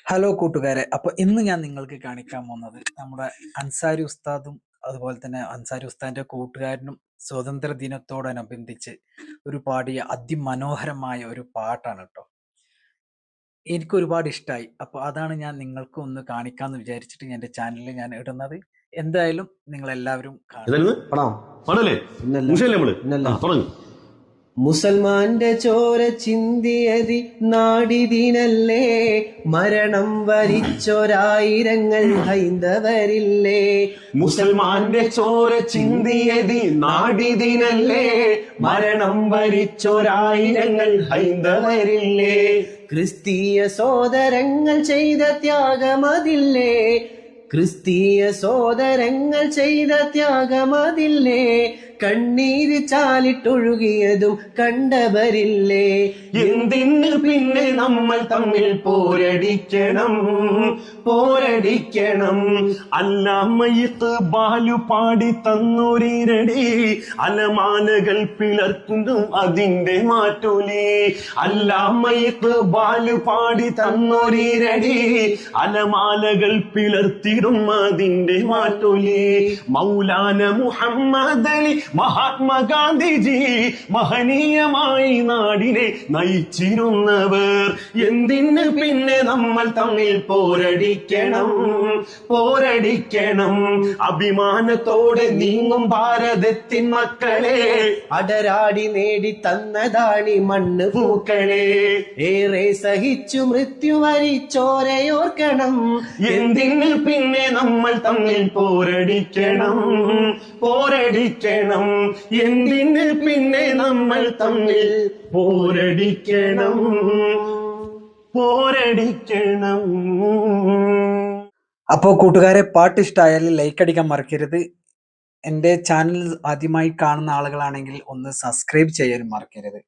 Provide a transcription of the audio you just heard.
Hello കൂട്ടുകാരെ, അപ്പൊ ഇന്ന് ഞാൻ നിങ്ങൾക്ക് കാണിക്കാൻ പോകുന്നത് നമ്മുടെ അൻസാരി ഉസ്താദും അതുപോലെ തന്നെ അൻസാരി ഉസ്താദിന്റെ കൂട്ടുകാരനും സ്വാതന്ത്ര്യ ദിനത്തോടനുബന്ധിച്ച് ഒരു പാടിയ അതിമനോഹരമായ ഒരു പാട്ടാണ് കേട്ടോ. എനിക്ക് ഒരുപാട് ഇഷ്ടമായി. അപ്പൊ അതാണ് ഞാൻ നിങ്ങൾക്ക് ഒന്ന് കാണിക്കാന്ന് വിചാരിച്ചിട്ട് എന്റെ ചാനലിൽ ഞാൻ ഇടുന്നത്. എന്തായാലും നിങ്ങൾ എല്ലാവരും കാണുക. മുസൽമാന്റെ ചോര ചിന്തിയതി നാടിതിനല്ലേ, മരണം വരിച്ചൊരായിരങ്ങൾ ഹൈന്ദവരില്ലേ. മുസൽമാന്റെ ചോര ചിന്തിയതി നാടിതിനല്ലേ, മരണം വരിച്ചൊരായിരങ്ങൾ ഹൈന്ദവരില്ലേ. ക്രിസ്തീയ സോദരങ്ങൾ ചെയ്ത ത്യാഗമതില്ലേ, ക്രിസ്തീയ സോദരങ്ങൾ ചെയ്ത ത്യാഗമതില്ലേ. കണ്ണീര് ചാലിട്ടൊഴുകിയതും കണ്ടവരില്ലേ. എന്തിന് പിന്നെ നമ്മൾ തമ്മിൽ പോരടിക്കണം, പോരടിക്കണം. അല്ലാമയ്യത്ത് ബാലു പാടി തന്നൊരിരടി, അലമാലകൾ പിളർക്കുന്നു അതിന്റെ മാറ്റൊലി. അല്ലാമയ്യത്ത് ബാലു പാടി തന്നൊരിരടി, അലമാലകൾ പിളർത്തിടും അതിന്റെ മാറ്റൊലി. മൗലാന മുഹമ്മദ് അലി മഹാത്മാഗാന്ധിജി മഹനീയമായി നാടിനെ നയിച്ചിരുന്നവർ. എന്തിന് പിന്നെ നമ്മൾ തമ്മിൽ പോരടിക്കണം, പോരടിക്കണം. അഭിമാനത്തോടെ നീങ്ങും ഭാരതത്തിൻ മക്കളെ, അടരാടി നേടി തന്നതാണി മണ്ണ് പൂക്കളെ. ഏറെ സഹിച്ചു മൃത്യു വരിച്ചോരയോർക്കണം. എന്തിന് പിന്നെ നമ്മൾ തമ്മിൽ പോരടിക്കണം, പോരടിക്കണം. എന്തിന് പിന്നെ നമ്മൾ തമ്മിൽ പോരടിക്കണം, പോരടിക്കണം. അപ്പോൾ കൂട്ടുകാരെ, പാട്ട് ഇഷ്ടമായാൽ ലൈക്ക് അടിക്കാൻ മറക്കരുത്. എൻ്റെ ചാനൽ ആദ്യമായി കാണുന്ന ആളുകളാണെങ്കിൽ ഒന്ന് സബ്സ്ക്രൈബ് ചെയ്യാനും മറക്കരുത്.